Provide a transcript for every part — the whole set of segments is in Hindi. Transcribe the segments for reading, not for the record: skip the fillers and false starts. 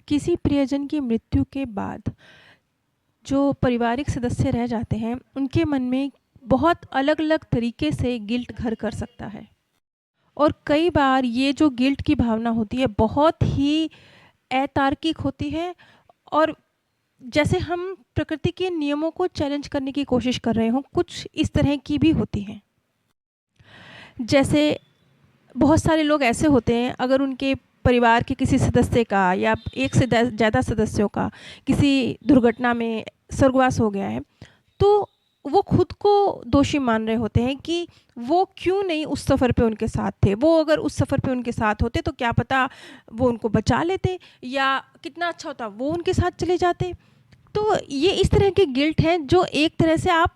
किसी प्रियजन की मृत्यु के बाद जो पारिवारिक सदस्य रह जाते हैं, उनके मन में बहुत अलग-अलग तरीके से गिल्ट घर कर सकता है। और कई बार ये जो गिल्ट की भावना होती है, बहुत ही अतार्किक होती है और जैसे हम प्रकृति के नियमों को चैलेंज करने की कोशिश कर रहे हों, कुछ इस तरह की भी होती हैं। जैसे बहुत सारे लोग ऐसे होते हैं, अगर उनके परिवार के किसी सदस्य का या एक से ज़्यादा सदस्यों का किसी दुर्घटना में स्वर्गवास हो गया है, तो वो खुद को दोषी मान रहे होते हैं कि वो क्यों नहीं उस सफ़र पे उनके साथ थे। वो अगर उस सफ़र पे उनके साथ होते तो क्या पता वो उनको बचा लेते, या कितना अच्छा होता वो उनके साथ चले जाते। तो ये इस तरह की गिल्ट है जो एक तरह से आप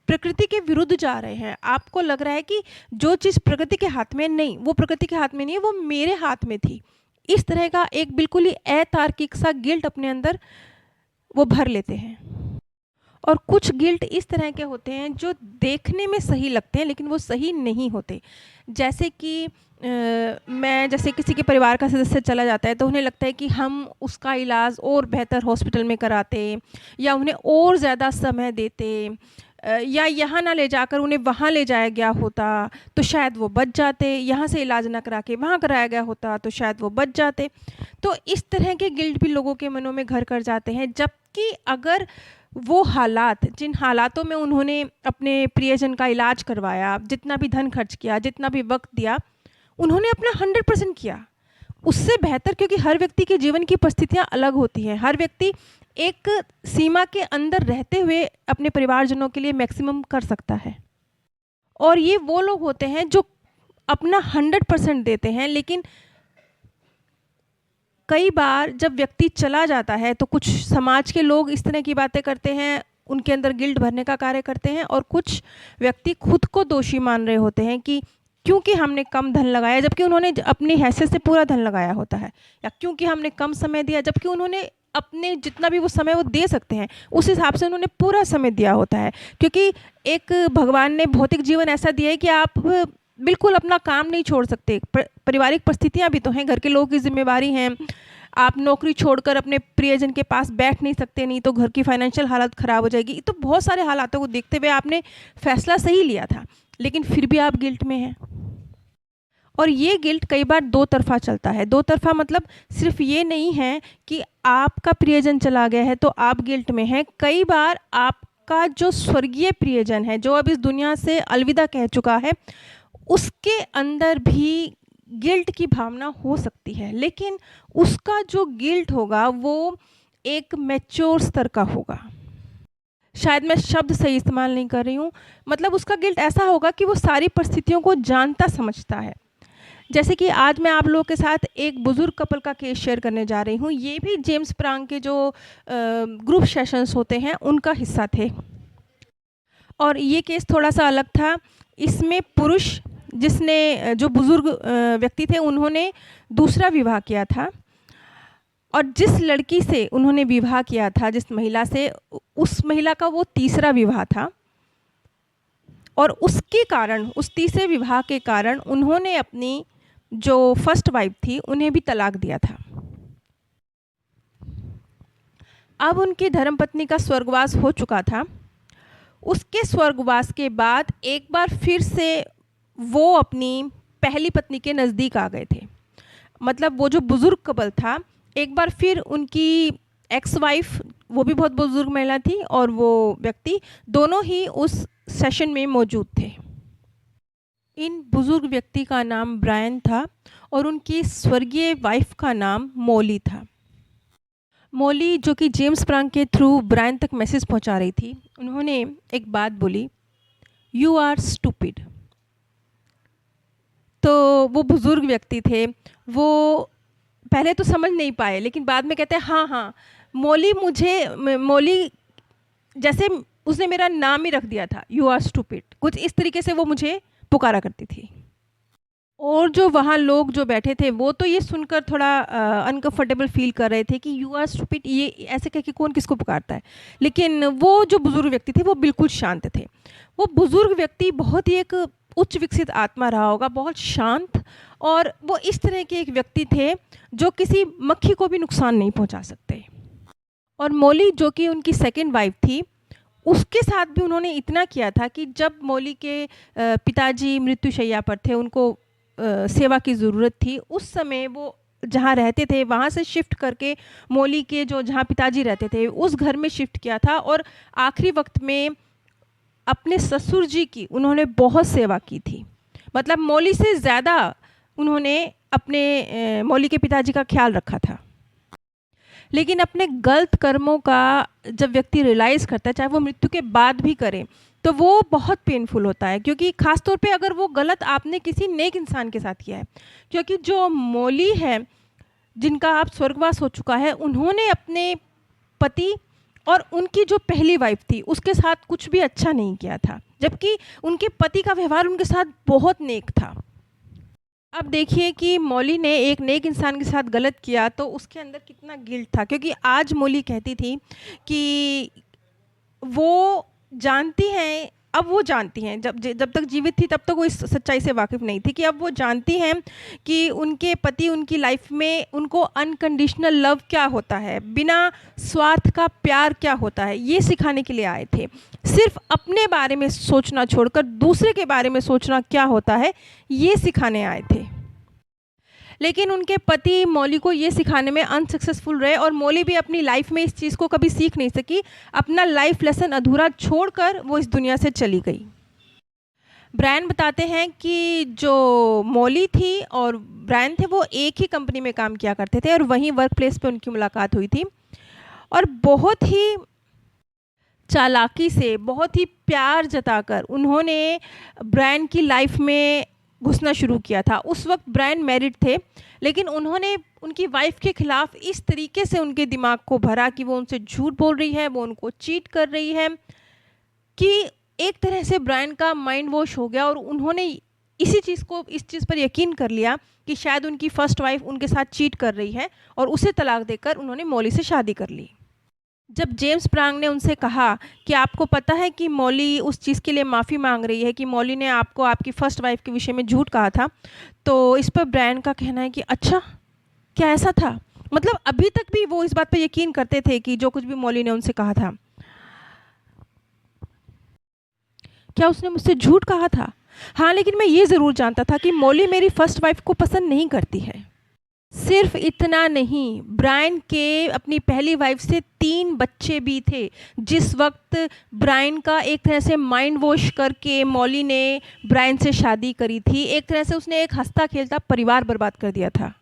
प्रकृति के विरुद्ध जा रहे हैं। आपको लग रहा है कि जो चीज़ प्रकृति के हाथ में नहीं, वो प्रकृति के हाथ में नहीं है, वो मेरे हाथ में थी। इस तरह का एक बिल्कुल ही अतार्किक सा गिल्ट अपने अंदर वो भर लेते हैं। और कुछ गिल्ट इस तरह के होते हैं जो देखने में सही लगते हैं लेकिन वो सही नहीं होते। जैसे कि जैसे किसी के परिवार का सदस्य चला जाता है तो उन्हें लगता है कि हम उसका इलाज और बेहतर हॉस्पिटल में कराते, या उन्हें और ज़्यादा समय देते, या यहाँ ना ले जाकर उन्हें वहाँ ले जाया गया होता तो शायद वो बच जाते, यहाँ से इलाज ना करा के वहाँ कराया गया होता तो शायद वो बच जाते। तो इस तरह के गिल्ट भी लोगों के मनों में घर कर जाते हैं, जबकि अगर वो हालात, जिन हालातों में उन्होंने अपने प्रियजन का इलाज करवाया, जितना भी धन खर्च किया, जितना भी वक्त दिया, उन्होंने अपना 100% किया, उससे बेहतर, क्योंकि हर व्यक्ति के जीवन की परिस्थितियाँ अलग होती हैं। हर व्यक्ति एक सीमा के अंदर रहते हुए अपने परिवारजनों के लिए मैक्सिमम कर सकता है। और ये वो लोग होते हैं जो अपना 100% देते हैं, लेकिन कई बार जब व्यक्ति चला जाता है तो कुछ समाज के लोग इस तरह की बातें करते हैं, उनके अंदर गिल्ट भरने का कार्य करते हैं, और कुछ व्यक्ति खुद को दोषी मान रहे होते हैं कि क्योंकि हमने कम धन लगाया, जबकि उन्होंने अपनी हैसियत से पूरा धन लगाया होता है, या क्योंकि हमने कम समय दिया, जबकि उन्होंने अपने जितना भी वो समय वो दे सकते हैं उस हिसाब से उन्होंने पूरा समय दिया होता है। क्योंकि एक भगवान ने भौतिक जीवन ऐसा दिया है कि आप बिल्कुल अपना काम नहीं छोड़ सकते। पारिवारिक परिस्थितियाँ भी तो हैं, घर के लोगों की जिम्मेवारी हैं। आप नौकरी छोड़कर अपने प्रियजन के पास बैठ नहीं सकते, नहीं तो घर की फाइनेंशियल हालत ख़राब हो जाएगी। तो बहुत सारे हालातों को देखते हुए आपने फैसला सही लिया था, लेकिन फिर भी आप गिल्ट में हैं। और ये गिल्ट कई बार दो तरफ़ा चलता है। दो तरफ़ा मतलब सिर्फ ये नहीं है कि आपका प्रियजन चला गया है तो आप गिल्ट में हैं। कई बार आपका जो स्वर्गीय प्रियजन है, जो अब इस दुनिया से अलविदा कह चुका है, उसके अंदर भी गिल्ट की भावना हो सकती है, लेकिन उसका जो गिल्ट होगा वो एक मैच्योर स्तर का होगा। शायद मैं शब्द सही इस्तेमाल नहीं कर रही हूँ, मतलब उसका गिल्ट ऐसा होगा कि वो सारी परिस्थितियों को जानता समझता है। जैसे कि आज मैं आप लोगों के साथ एक बुज़ुर्ग कपल का केस शेयर करने जा रही हूँ। ये भी जेम्स प्रांग के जो ग्रुप सेशंस होते हैं उनका हिस्सा थे, और ये केस थोड़ा सा अलग था। इसमें पुरुष, जिसने जो बुज़ुर्ग व्यक्ति थे, उन्होंने दूसरा विवाह किया था, और जिस लड़की से उन्होंने विवाह किया था, जिस महिला से, उस महिला का वो तीसरा विवाह था, और उसके कारण, उस तीसरे विवाह के कारण उन्होंने अपनी जो फर्स्ट वाइफ थी उन्हें भी तलाक दिया था। अब उनकी धर्मपत्नी का स्वर्गवास हो चुका था। उसके स्वर्गवास के बाद एक बार फिर से वो अपनी पहली पत्नी के नज़दीक आ गए थे। मतलब वो जो बुज़ुर्ग कपल था, एक बार फिर उनकी एक्स वाइफ, वो भी बहुत बुज़ुर्ग महिला थी, और वो व्यक्ति, दोनों ही उस सेशन में मौजूद थे। इन बुज़ुर्ग व्यक्ति का नाम ब्रायन था और उनकी स्वर्गीय वाइफ का नाम मॉली था। मॉली, जो कि जेम्स प्रांग के थ्रू ब्रायन तक मैसेज पहुंचा रही थी, उन्होंने एक बात बोली, यू आर स्टूपिड। तो वो बुज़ुर्ग व्यक्ति थे, वो पहले तो समझ नहीं पाए, लेकिन बाद में कहते हैं, हाँ हाँ, मॉली जैसे उसने मेरा नाम ही रख दिया था, यू आर स्टूपिड, कुछ इस तरीके से वो मुझे पुकारा करती थी। और जो वहाँ लोग जो बैठे थे वो तो ये सुनकर थोड़ा अनकंफर्टेबल फील कर रहे थे कि यू आर स्टूपिड, ये ऐसे कह के कौन किसको पुकारता है। लेकिन वो जो बुज़ुर्ग व्यक्ति थे वो बिल्कुल शांत थे। वो बुज़ुर्ग व्यक्ति बहुत ही एक उच्च विकसित आत्मा रहा होगा, बहुत शांत और वो इस तरह के एक व्यक्ति थे जो किसी मक्खी को भी नुकसान नहीं पहुंचा सकते। और मौली जो कि उनकी सेकंड वाइफ थी, उसके साथ भी उन्होंने इतना किया था कि जब मौली के पिताजी मृत्युशैया पर थे, उनको सेवा की ज़रूरत थी, उस समय वो जहाँ रहते थे वहाँ से शिफ्ट करके मौली के जो जहाँ पिताजी रहते थे उस घर में शिफ्ट किया था। और आखिरी वक्त में अपने ससुर जी की उन्होंने बहुत सेवा की थी। मतलब मौली से ज़्यादा उन्होंने अपने मौली के पिताजी का ख्याल रखा था। लेकिन अपने गलत कर्मों का जब व्यक्ति रियलाइज़ करता है, चाहे वो मृत्यु के बाद भी करे, तो वो बहुत पेनफुल होता है, क्योंकि ख़ास तौर पे अगर वो गलत आपने किसी नेक इंसान के साथ किया है। क्योंकि जो मौली है जिनका आप स्वर्गवास हो चुका है, उन्होंने अपने पति और उनकी जो पहली वाइफ थी उसके साथ कुछ भी अच्छा नहीं किया था, जबकि उनके पति का व्यवहार उनके साथ बहुत नेक था। अब देखिए कि मौली ने एक नेक इंसान के साथ गलत किया तो उसके अंदर कितना गिल्ट था, क्योंकि आज मौली कहती थी कि वो जानती हैं, अब वो जानती हैं, जब तक जीवित थी तब तक वो इस सच्चाई से वाकिफ़ नहीं थी कि अब वो जानती हैं कि उनके पति उनकी लाइफ में उनको अनकंडीशनल लव क्या होता है, बिना स्वार्थ का प्यार क्या होता है, ये सिखाने के लिए आए थे। सिर्फ अपने बारे में सोचना छोड़कर दूसरे के बारे में सोचना क्या होता है, ये सिखाने आए थे। लेकिन उनके पति मौली को ये सिखाने में अनसक्सेसफुल रहे और मौली भी अपनी लाइफ में इस चीज़ को कभी सीख नहीं सकी। अपना लाइफ लेसन अधूरा छोड़कर वो इस दुनिया से चली गई। ब्रायन बताते हैं कि जो मौली थी और ब्रायन थे वो एक ही कंपनी में काम किया करते थे और वहीं वर्क प्लेस पे उनकी मुलाकात हुई थी। और बहुत ही चालाकी से, बहुत ही प्यार जताकर उन्होंने ब्रायन की लाइफ में घुसना शुरू किया था। उस वक्त ब्रायन मैरिड थे, लेकिन उन्होंने उनकी वाइफ के ख़िलाफ़ इस तरीके से उनके दिमाग को भरा कि वो उनसे झूठ बोल रही है, वो उनको चीट कर रही है, कि एक तरह से ब्रायन का माइंड वॉश हो गया और उन्होंने इस चीज़ पर यकीन कर लिया कि शायद उनकी फ़र्स्ट वाइफ उनके साथ चीट कर रही है और उसे तलाक देकर उन्होंने मौली से शादी कर ली। जब जेम्स स्प्रांग ने उनसे कहा कि आपको पता है कि मौली उस चीज़ के लिए माफ़ी मांग रही है कि मौली ने आपको आपकी फ़र्स्ट वाइफ के विषय में झूठ कहा था, तो इस पर ब्रायन का कहना है कि अच्छा, क्या ऐसा था? मतलब अभी तक भी वो इस बात पर यकीन करते थे कि जो कुछ भी मौली ने उनसे कहा था, क्या उसने मुझसे झूठ कहा था? हाँ, लेकिन मैं ये ज़रूर जानता था कि मौली मेरी फ़र्स्ट वाइफ को पसंद नहीं करती है। सिर्फ इतना नहीं, ब्रायन के अपनी पहली वाइफ से 3 बच्चे भी थे। जिस वक्त ब्रायन का एक तरह से माइंड वॉश करके मौली ने ब्रायन से शादी करी थी, एक तरह से उसने एक हंसता खेलता परिवार बर्बाद कर दिया था।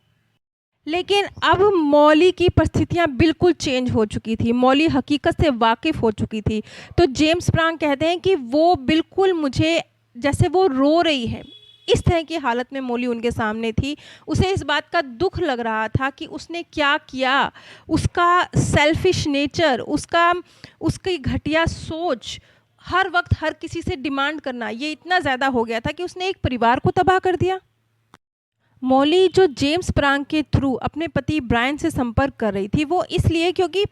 लेकिन अब मौली की परिस्थितियाँ बिल्कुल चेंज हो चुकी थी, मौली हकीकत से वाकिफ़ हो चुकी थी। तो जेम्स स्प्रांग कहते हैं कि वो बिल्कुल मुझे, जैसे वो रो रही है, इस तरह की हालत में मौली उनके सामने थी। उसे इस बात का दुख लग रहा था कि उसने क्या किया, उसका सेल्फिश नेचर, उसकी घटिया सोच, हर वक्त हर किसी से डिमांड करना, ये इतना ज़्यादा हो गया था कि उसने एक परिवार को तबाह कर दिया। मौली जो जेम्स स्प्रांग के थ्रू अपने पति ब्रायन से संपर्क कर रही थी, वो इसलिए क्योंकि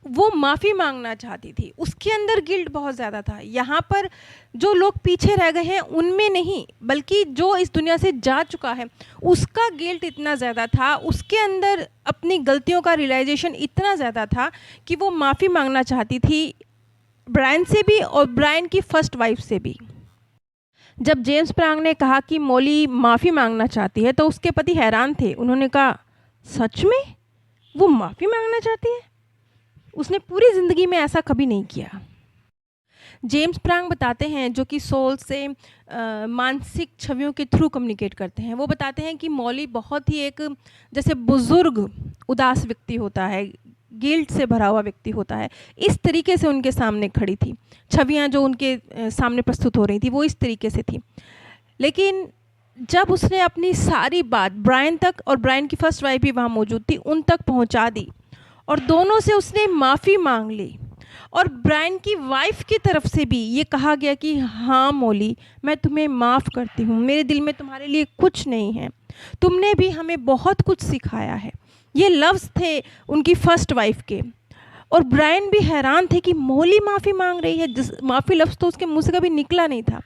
वो माफ़ी मांगना चाहती थी। उसके अंदर गिल्ट बहुत ज़्यादा था। यहाँ पर जो लोग पीछे रह गए हैं उनमें नहीं, बल्कि जो इस दुनिया से जा चुका है उसका गिल्ट इतना ज़्यादा था, उसके अंदर अपनी गलतियों का रियलाइजेशन इतना ज़्यादा था कि वो माफ़ी मांगना चाहती थी ब्रायन से भी और ब्रायन की फ़र्स्ट वाइफ से भी। जब जेम्स स्प्रांग ने कहा कि मौली माफ़ी मांगना चाहती है तो उसके पति हैरान थे। उन्होंने कहा, सच में वो माफ़ी मांगना चाहती है? उसने पूरी ज़िंदगी में ऐसा कभी नहीं किया। जेम्स स्प्रांग बताते हैं, जो कि सोल से मानसिक छवियों के थ्रू कम्युनिकेट करते हैं, वो बताते हैं कि मौली बहुत ही एक जैसे बुज़ुर्ग उदास व्यक्ति होता है, गिल्ट से भरा हुआ व्यक्ति होता है, इस तरीके से उनके सामने खड़ी थी। छवियाँ जो उनके सामने प्रस्तुत हो रही थी वो इस तरीके से थी। लेकिन जब उसने अपनी सारी बात ब्रायन तक, और ब्रायन की फ़र्स्ट वाइफ भी वहाँ मौजूद थी, उन तक पहुँचा दी और दोनों से उसने माफ़ी मांग ली, और ब्रायन की वाइफ की तरफ से भी ये कहा गया कि हाँ मौली, मैं तुम्हें माफ़ करती हूँ, मेरे दिल में तुम्हारे लिए कुछ नहीं है, तुमने भी हमें बहुत कुछ सिखाया है। ये लफ्ज़ थे उनकी फ़र्स्ट वाइफ के। और ब्रायन भी हैरान थे कि मौली माफ़ी मांग रही है, जिस माफ़ी लफ्ज़ तो उसके मुँह से कभी निकला नहीं था।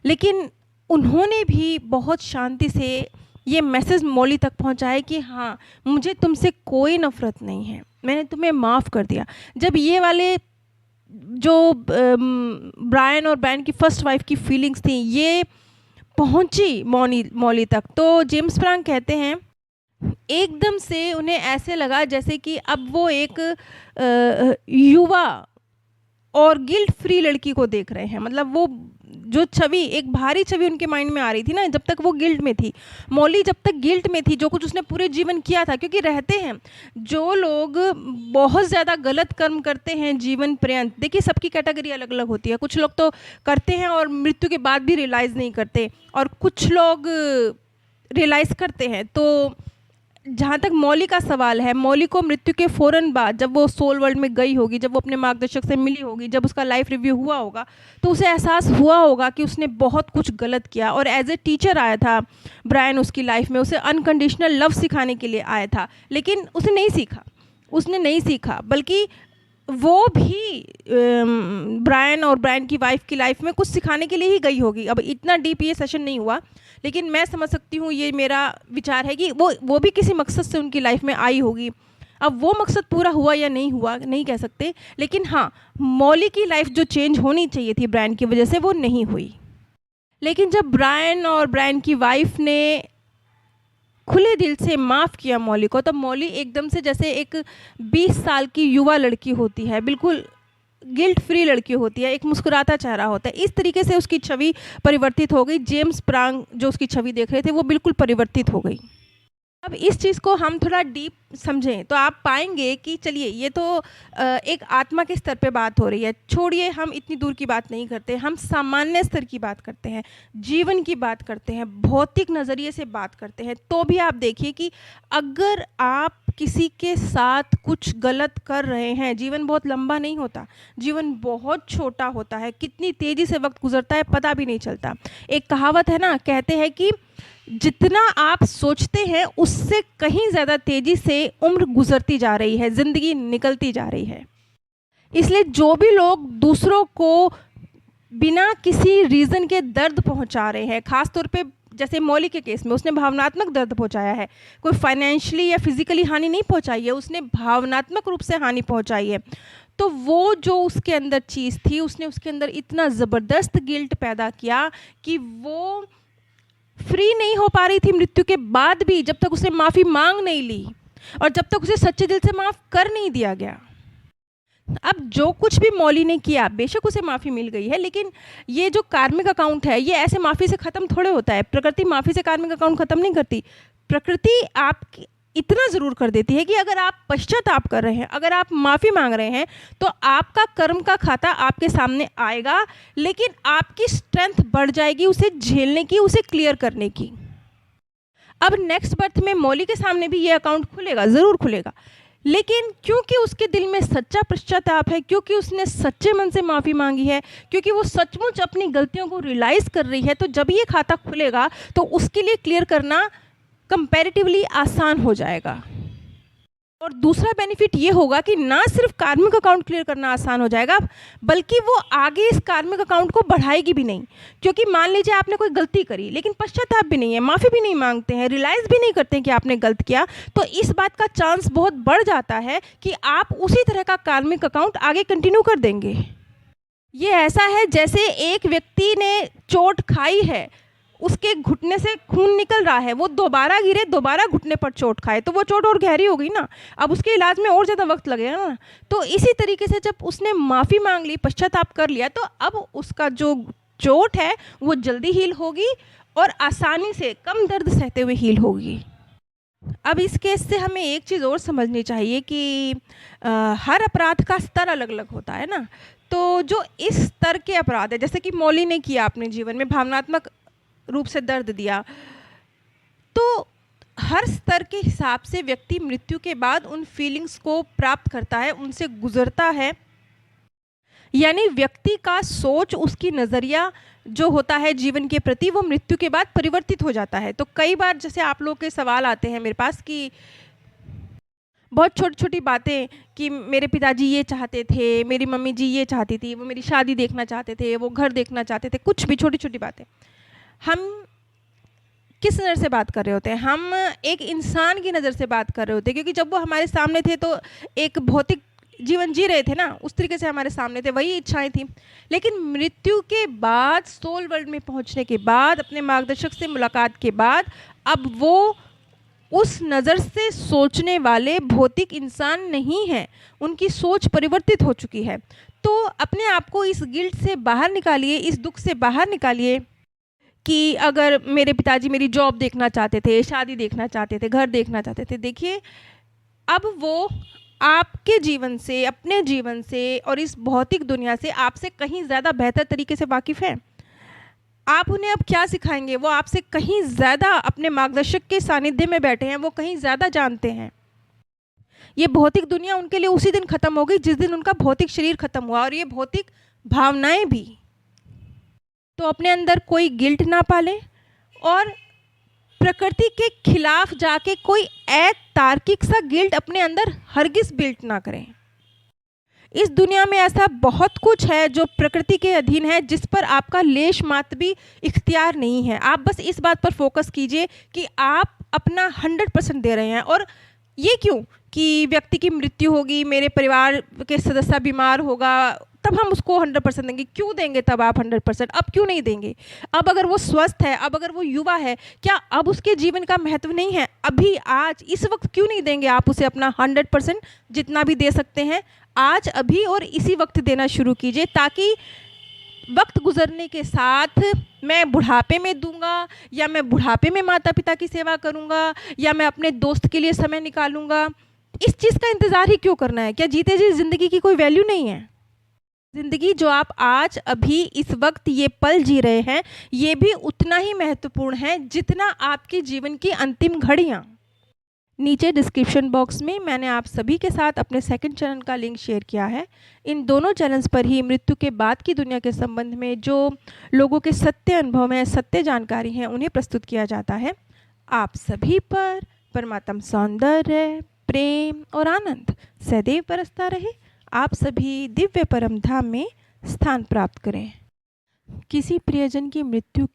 लेकिन उन्होंने भी बहुत शांति से ये मैसेज मौली तक पहुंचाए कि हाँ, मुझे तुमसे कोई नफ़रत नहीं है, मैंने तुम्हें माफ़ कर दिया। जब ये वाले जो ब्रायन और ब्रायन की फर्स्ट वाइफ की फीलिंग्स थी, ये पहुंची मौली तक, तो जेम्स फ्रांक कहते हैं एकदम से उन्हें ऐसे लगा जैसे कि अब वो एक युवा और गिल्ट फ्री लड़की को देख रहे हैं। मतलब वो जो छवि, एक भारी छवि उनके माइंड में आ रही थी ना, जब तक वो गिल्ट में थी, मौली जब तक गिल्ट में थी, जो कुछ उसने पूरे जीवन किया था, क्योंकि रहते हैं जो लोग बहुत ज़्यादा गलत कर्म करते हैं जीवन पर्यंत, देखिए सबकी कैटेगरी अलग अलग होती है, कुछ लोग तो करते हैं और मृत्यु के बाद भी रियलाइज़ नहीं करते, और कुछ लोग रियलाइज़ करते हैं। तो जहाँ तक मौली का सवाल है, मौली को मृत्यु के फ़ौरन बाद, जब वो सोल वर्ल्ड में गई होगी, जब वो अपने मार्गदर्शक से मिली होगी, जब उसका लाइफ रिव्यू हुआ होगा, तो उसे एहसास हुआ होगा कि उसने बहुत कुछ गलत किया। और एज ए टीचर आया था ब्रायन उसकी लाइफ में, उसे अनकंडीशनल लव सिखाने के लिए आया था, लेकिन उसने नहीं सीखा, बल्कि वो भी ब्रायन और ब्रायन की वाइफ की लाइफ में कुछ सिखाने के लिए ही गई होगी। अब इतना डीप ये सेशन नहीं हुआ, लेकिन मैं समझ सकती हूँ, ये मेरा विचार है कि वो भी किसी मकसद से उनकी लाइफ में आई होगी। अब वो मकसद पूरा हुआ या नहीं हुआ नहीं कह सकते, लेकिन हाँ, मौली की लाइफ जो चेंज होनी चाहिए थी ब्रायन की वजह से, वो नहीं हुई। लेकिन जब ब्रायन और ब्रायन की वाइफ ने खुले दिल से माफ़ किया मौली को, तब मौली एकदम से जैसे एक 20 साल की युवा लड़की होती है, बिल्कुल गिल्ट फ्री लड़की होती है, एक मुस्कुराता चेहरा होता है, इस तरीके से उसकी छवि परिवर्तित हो गई। जेम्स प्रांग जो उसकी छवि देख रहे थे, वो बिल्कुल परिवर्तित हो गई। अब इस चीज़ को हम थोड़ा डीप समझें तो आप पाएंगे कि चलिए, ये तो एक आत्मा के स्तर पे बात हो रही है। छोड़िए, हम इतनी दूर की बात नहीं करते, हम सामान्य स्तर की बात करते हैं, जीवन की बात करते हैं, भौतिक नज़रिए से बात करते हैं। तो भी आप देखिए कि अगर आप किसी के साथ कुछ गलत कर रहे हैं, जीवन बहुत लंबा नहीं होता, जीवन बहुत छोटा होता है, कितनी तेज़ी से वक्त गुजरता है पता भी नहीं चलता। एक कहावत है ना, कहते हैं कि जितना आप सोचते हैं उससे कहीं ज़्यादा तेज़ी से उम्र गुजरती जा रही है, ज़िंदगी निकलती जा रही है। इसलिए जो भी लोग दूसरों को बिना किसी रीज़न के दर्द पहुंचा रहे हैं, ख़ास तौर पे जैसे मौली के केस में उसने भावनात्मक दर्द पहुंचाया है, कोई फाइनेंशियली या फिजिकली हानि नहीं पहुंचाई है, उसने भावनात्मक रूप से हानि पहुंचाई है। तो वो जो उसके अंदर चीज़ थी, उसने उसके अंदर इतना ज़बरदस्त गिल्ट पैदा किया कि वो फ्री नहीं हो पा रही थी मृत्यु के बाद भी, जब तक उसने माफ़ी मांग नहीं ली और जब तक उसे सच्चे दिल से माफ़ कर नहीं दिया गया। अब जो कुछ भी मौली ने किया, बेशक उसे माफ़ी मिल गई है, लेकिन ये जो कार्मिक अकाउंट है, ये ऐसे माफ़ी से ख़त्म थोड़े होता है। प्रकृति माफ़ी से कार्मिक अकाउंट ख़त्म नहीं करती। प्रकृति आपकी इतना ज़रूर कर देती है कि अगर आप पश्चाताप कर रहे हैं, अगर आप माफ़ी मांग रहे हैं, तो आपका कर्म का खाता आपके सामने आएगा, लेकिन आपकी स्ट्रेंथ बढ़ जाएगी उसे झेलने की, उसे क्लियर करने की। अब नेक्स्ट बर्थ में मौली के सामने भी ये अकाउंट खुलेगा, ज़रूर खुलेगा, लेकिन क्योंकि उसके दिल में सच्चा पश्चाताप है, क्योंकि उसने सच्चे मन से माफ़ी मांगी है, क्योंकि वो सचमुच अपनी गलतियों को रियलाइज़ कर रही है, तो जब ये खाता खुलेगा तो उसके लिए क्लियर करना कंपैरेटिवली आसान हो जाएगा। और दूसरा बेनिफिट ये होगा कि ना सिर्फ कार्मिक अकाउंट क्लियर करना आसान हो जाएगा, बल्कि वो आगे इस कार्मिक अकाउंट को बढ़ाएगी भी नहीं। क्योंकि मान लीजिए आपने कोई गलती करी, लेकिन पश्चाताप भी नहीं है, माफ़ी भी नहीं मांगते हैं, रियलाइज़ भी नहीं करते हैं कि आपने गलत किया, तो इस बात का चांस बहुत बढ़ जाता है कि आप उसी तरह का कार्मिक अकाउंट आगे कंटिन्यू कर देंगे। ये ऐसा है जैसे एक व्यक्ति ने चोट खाई है, उसके घुटने से खून निकल रहा है, वो दोबारा गिरे, दोबारा घुटने पर चोट खाए, तो वो चोट और गहरी हो गई ना, अब उसके इलाज में और ज़्यादा वक्त लगेगा ना। तो इसी तरीके से जब उसने माफ़ी मांग ली, पश्चाताप कर लिया, तो अब उसका जो चोट है वो जल्दी हील होगी और आसानी से कम दर्द सहते हुए हील होगी। अब इस केस से हमें एक चीज़ और समझनी चाहिए कि हर अपराध का स्तर अलग अलग होता है ना। तो जो इस स्तर के अपराध है, जैसे कि मौली ने किया अपने जीवन में, भावनात्मक रूप से दर्द दिया, तो हर स्तर के हिसाब से व्यक्ति मृत्यु के बाद उन फीलिंग्स को प्राप्त करता है, उनसे गुजरता है। यानी व्यक्ति का सोच, उसकी नज़रिया जो होता है जीवन के प्रति, वो मृत्यु के बाद परिवर्तित हो जाता है। तो कई बार जैसे आप लोग के सवाल आते हैं मेरे पास कि बहुत छोटी छोटी बातें, कि मेरे पिताजी ये चाहते थे, मेरी मम्मी जी ये चाहती थी, वो मेरी शादी देखना चाहते थे, वो घर देखना चाहते थे, कुछ भी छोटी छोटी बातें। हम किस नज़र से बात कर रहे होते हैं? हम एक इंसान की नज़र से बात कर रहे होते हैं, क्योंकि जब वो हमारे सामने थे तो एक भौतिक जीवन जी रहे थे ना, उस तरीके से हमारे सामने थे, वही इच्छाएं थी। लेकिन मृत्यु के बाद, सोल वर्ल्ड में पहुंचने के बाद, अपने मार्गदर्शक से मुलाकात के बाद, अब वो उस नज़र से सोचने वाले भौतिक इंसान नहीं हैं। उनकी सोच परिवर्तित हो चुकी है। तो अपने आप को इस गिल्ट से बाहर निकालिए, इस दुख से बाहर निकालिए कि अगर मेरे पिताजी मेरी जॉब देखना चाहते थे, शादी देखना चाहते थे, घर देखना चाहते थे, देखिए अब वो आपके जीवन से, अपने जीवन से और इस भौतिक दुनिया से आपसे कहीं ज़्यादा बेहतर तरीके से वाकिफ़ हैं। आप उन्हें अब क्या सिखाएंगे? वो आपसे कहीं ज़्यादा अपने मार्गदर्शक के सानिध्य में बैठे हैं, वो कहीं ज़्यादा जानते हैं। ये भौतिक दुनिया उनके लिए उसी दिन ख़त्म हो गई जिस दिन उनका भौतिक शरीर ख़त्म हुआ, और ये भौतिक भावनाएं भी। तो अपने अंदर कोई गिल्ट ना पालें, और प्रकृति के खिलाफ जाके कोई अतार्किक सा गिल्ट अपने अंदर हरगिज़ बिल्ट ना करें। इस दुनिया में ऐसा बहुत कुछ है जो प्रकृति के अधीन है, जिस पर आपका लेश मात्र भी इख्तियार नहीं है। आप बस इस बात पर फोकस कीजिए कि आप अपना 100% दे रहे हैं। और ये क्यों कि व्यक्ति की मृत्यु होगी, मेरे परिवार के सदस्य बीमार होगा, तब हम उसको 100% देंगे। क्यों देंगे तब आप 100%? अब क्यों नहीं देंगे? अब अगर वो स्वस्थ है, अब अगर वो युवा है, क्या अब उसके जीवन का महत्व नहीं है? अभी आज इस वक्त क्यों नहीं देंगे आप उसे अपना 100%? जितना भी दे सकते हैं आज, अभी और इसी वक्त देना शुरू कीजिए, ताकि वक्त गुजरने के साथ मैं बुढ़ापे में दूंगा, या मैं बुढ़ापे में माता पिता की सेवा करूंगा, या मैं अपने दोस्त के लिए समय निकालूंगा। इस चीज़ का इंतज़ार ही क्यों करना है? क्या जीते जी ज़िंदगी की कोई वैल्यू नहीं है? ज़िंदगी जो आप आज अभी इस वक्त ये पल जी रहे हैं, ये भी उतना ही महत्वपूर्ण है जितना आपके जीवन की अंतिम घड़ियाँ। नीचे डिस्क्रिप्शन बॉक्स में मैंने आप सभी के साथ अपने सेकंड चैनल का लिंक शेयर किया है। इन दोनों चैनल्स पर ही मृत्यु के बाद की दुनिया के संबंध में जो लोगों के सत्य अनुभव हैं, सत्य जानकारी हैं, उन्हें प्रस्तुत किया जाता है। आप सभी पर परमात्म सौंदर्य, प्रेम और आनंद सदैव बरसता रहे। आप सभी दिव्य परम धाम में स्थान प्राप्त करें। किसी प्रियजन की मृत्यु के